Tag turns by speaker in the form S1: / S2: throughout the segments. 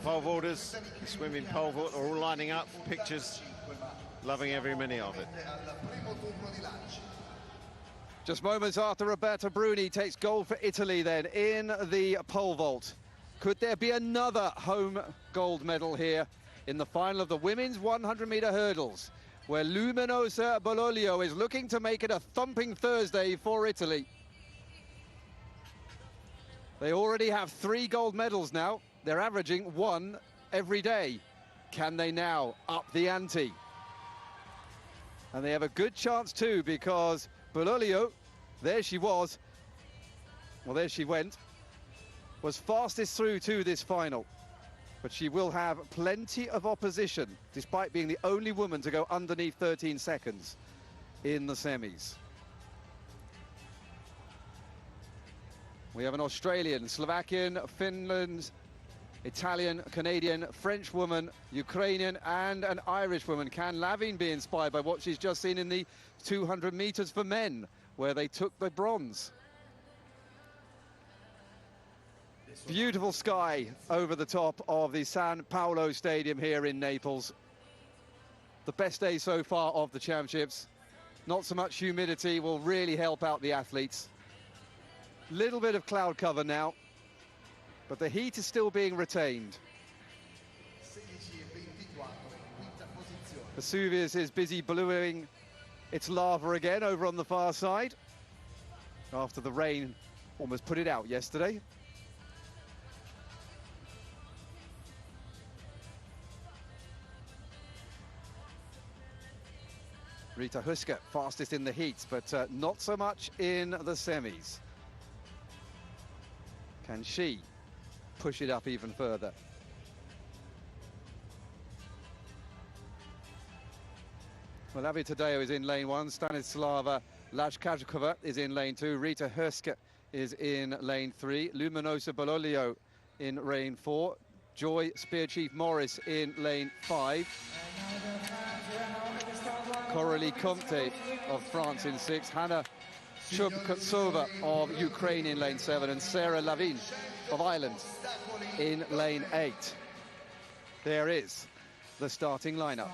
S1: Pole vaulters, the swimming pole vault are all lining up, pictures, loving every minute of it.
S2: Just moments after Roberta Bruni takes gold for Italy then in the pole vault. Could there be another home gold medal here in the final of the women's 100-meter hurdles, where Luminosa Bogliolo is looking to make it a thumping Thursday for Italy? They already have 3 gold medals now. They're averaging 1 every day. Can they now up the ante? And they have a good chance too, because Bogliolo, there she was, well, there she went, was fastest through to this final. But she will have plenty of opposition, despite being the only woman to go underneath 13 seconds in the semis. We have an Australian, Slovakian, Finland, Italian, Canadian, French woman, Ukrainian and an Irish woman. Can Lavin be inspired by what she's just seen in the 200 meters for men, where they took the bronze? Beautiful sky over the top of the San Paolo Stadium here in Naples. The best day so far of the championships. Not so much humidity will really help out the athletes. Little bit of cloud cover now, but the heat is still being retained. Vesuvius is busy bluing its lava again over on the far side, after the rain almost put it out yesterday. Reetta Hurske, fastest in the heats, but not so much in the semis. Can she push it up even further? Well, Abbie Taddeo is in lane 1, Stanislava Lajčáková is in lane 2, Reetta Hurske is in lane 3, Luminosa Bogliolo in lane 4, Joy Spearchief-Morris in lane 5, Coralie Comte of France in 6, Hanna Chubkovtsova of Ukraine in lane 7, and Sarah Lavin of Ireland in lane 8. There is the starting lineup.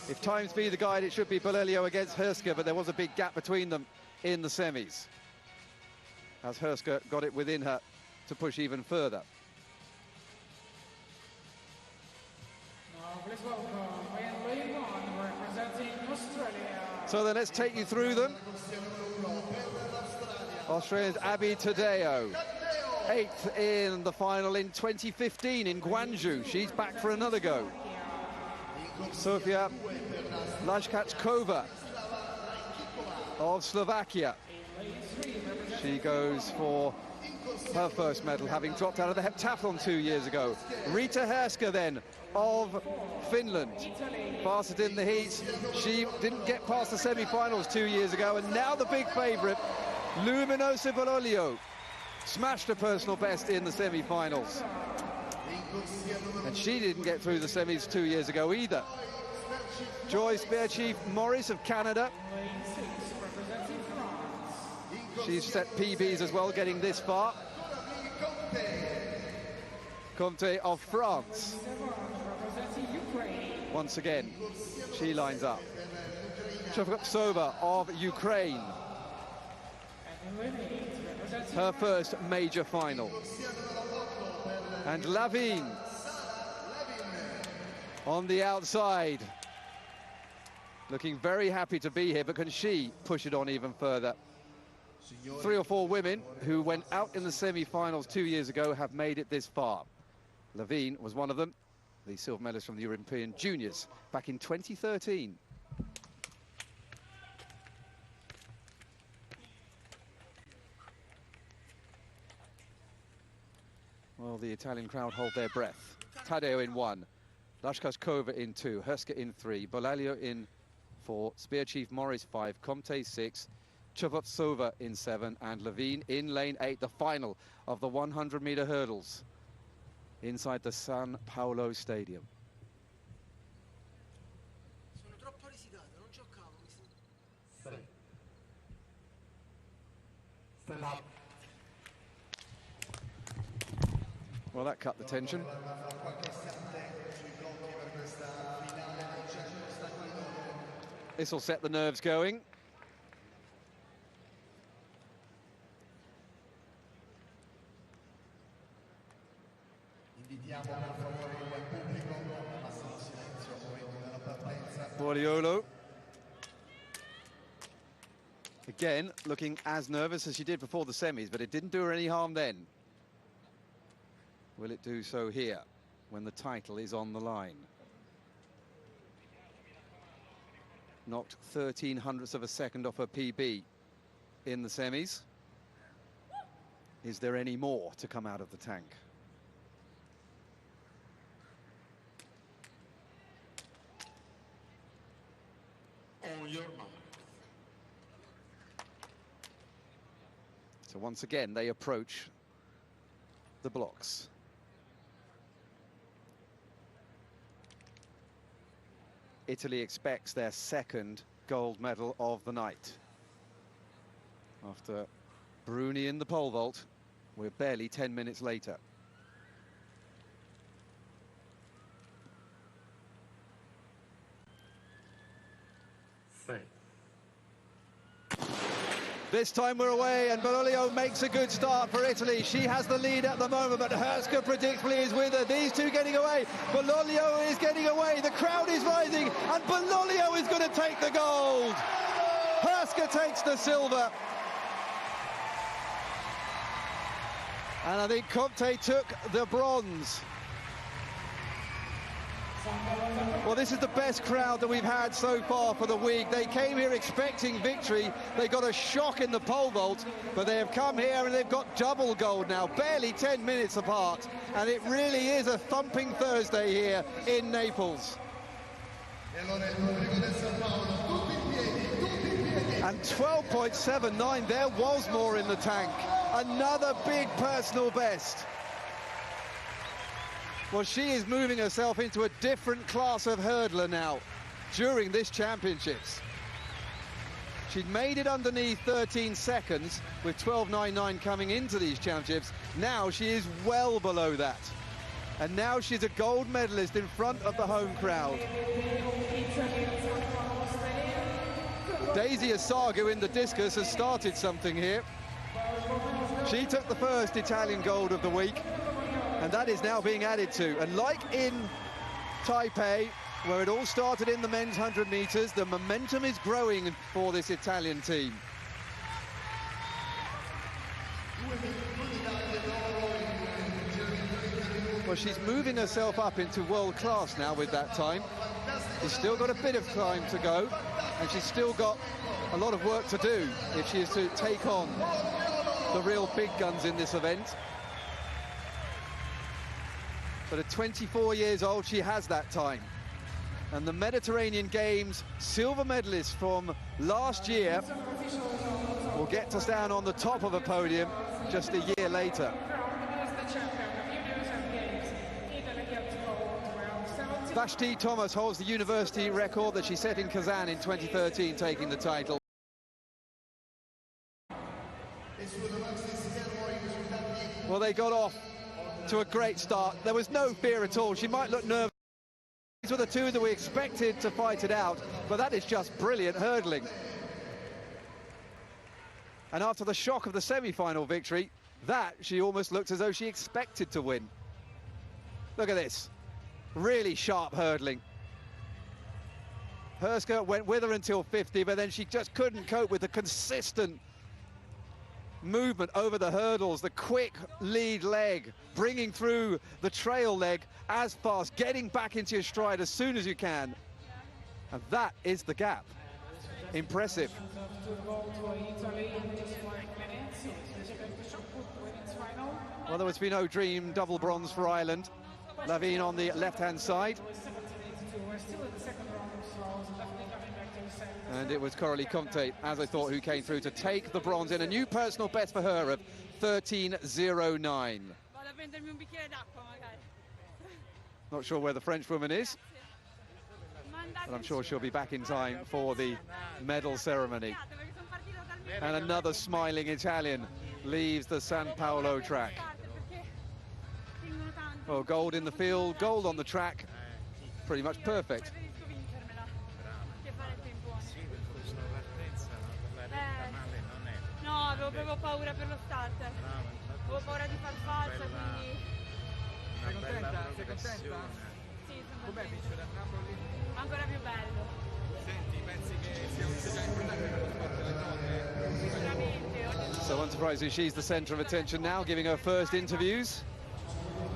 S2: If times be the guide, it should be Bogliolo against Hurske, but there was a big gap between them in the semis, as Hurske got it within her to push even further.
S3: Please welcome in lane 1, representing Australia.
S2: So then let's take you through them. Australia's Abbie Taddeo, 8th in the final in 2015 in Gwangju. She's back for another go. Sofia Lajčáková of Slovakia. She goes for her first medal, having dropped out of the heptathlon 2 years ago. Reetta Hurske then of Finland, fastest in the heats. She didn't get past the semi-finals 2 years ago, and now the big favourite, Luminosa Bogliolo, smashed a personal best in the semi-finals. And she didn't get through the semis 2 years ago either. Joy Spearchief-Morris of Canada. She's set PBs as well, getting this far. Comte of France. Once again, she lines up. Chubkovtsova of Ukraine. Her first major final. And Lavin on the outside. Looking very happy to be here, but can she push it on even further? 3 or 4 women who went out in the semi-finals 2 years ago have made it this far. Lavin was one of them, the silver medalist from the European Juniors back in 2013. Well, the Italian crowd hold their breath. Taddeo in 1, Lajčáková in 2, Hurske in 3, Bogliolo in 4, Spearchief-Morris 5, Comte 6, Chubkovtsova in 7, and Lavin in lane 8, the final of the 100-meter hurdles inside the San Paolo Stadium. Well, that cut the tension. This will set the nerves going. Bogliolo. Again, looking as nervous as she did before the semis, but it didn't do her any harm then. Will it do so here, when the title is on the line? Knocked 13/100ths of a second off her PB in the semis. Is there any more to come out of the tank?
S4: On your mark.
S2: So once again, they approach the blocks. Italy expects their second gold medal of the night. After Bruni in the pole vault, we're barely 10 minutes later. This time we're away, and Bogliolo makes a good start for Italy. She has the lead at the moment, but Hurske predictably is with her. These two getting away. Bogliolo is getting away. The crowd is rising, and Bogliolo is going to take the gold. Hurske takes the silver. And I think Comte took the bronze. Well, this is the best crowd that we've had so far for the week. They came here expecting victory. They got a shock in the pole vault, but they have come here and they've got double gold now, barely 10 minutes apart. And it really is a thumping Thursday here in Naples. And 12.79, there was more in the tank. Another big personal best. Well, she is moving herself into a different class of hurdler now during this championships. She'd made it underneath 13 seconds with 12.99 coming into these championships. Now she is well below that. And now she's a gold medalist in front of the home crowd. Daisy Assago in the discus has started something here. She took the first Italian gold of the week, and that is now being added to. And like in Taipei, where it all started in the men's 100 meters, the momentum is growing for this Italian team. Well, she's moving herself up into world class now with that time. She's still got a bit of time to go, and she's still got a lot of work to do if she is to take on the real big guns in this event. But at 24 years old, she has that time. And the Mediterranean Games silver medalist from last year will get us down on the top of a podium just a year later. Vashti Thomas holds the university record that she set in Kazan in 2013, taking the title. Well, they got off to a great start. There was no fear at all. She might look nervous. These were the two that we expected to fight it out, but that is just brilliant hurdling. And after the shock of the semi-final victory, that she almost looked as though she expected to win. Look at this. Really sharp hurdling. Hurske went with her until 50, but then she just couldn't cope with the consistent movement over the hurdles, the quick lead leg, bringing through the trail leg as fast, getting back into your stride as soon as you can. And that is the gap. Impressive. Well, there was no dream double bronze for Ireland. Lavin on the left-hand side. And it was Coralie Comte, as I thought, who came through to take the bronze in a new personal best for her of 13.09. Not sure where the French woman is, but I'm sure she'll be back in time for the medal ceremony. And another smiling Italian leaves the San Paolo track. Oh, gold in the field, gold on the track. Pretty much perfect.
S5: No, avevo proprio paura per lo starter. Avevo paura di far falsa, quindi...
S6: Sei contenta? Sei contenta?
S5: Sì, sono
S6: com'è vincere a Napoli?
S5: ancora più bello.
S6: Senti, pensi che sia un segnale importante per lo sport delle donne?
S5: Sicuramente.
S2: So unsurprisingly, she's the centre of attention now, giving her first interviews.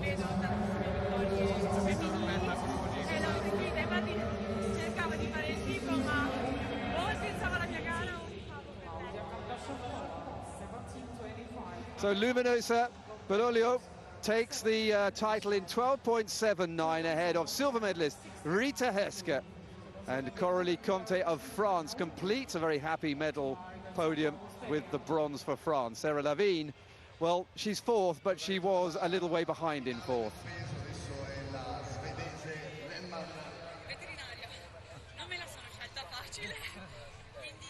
S5: Vedo tantissime vittorie femminili. Non scrive, infatti cercavo di fare il tifo, ma o pensavo alla mia gara o tifavo per lei.
S2: So Luminosa Bogliolo takes the title in 12.79 ahead of silver medalist Reetta Hurske, and Coralie Comte of France completes a very happy medal podium with the bronze for France. Sarah Lavin, well, she's fourth, but she was a little way behind in fourth.
S7: Veterinaria, non me la sono scelta facile, quindi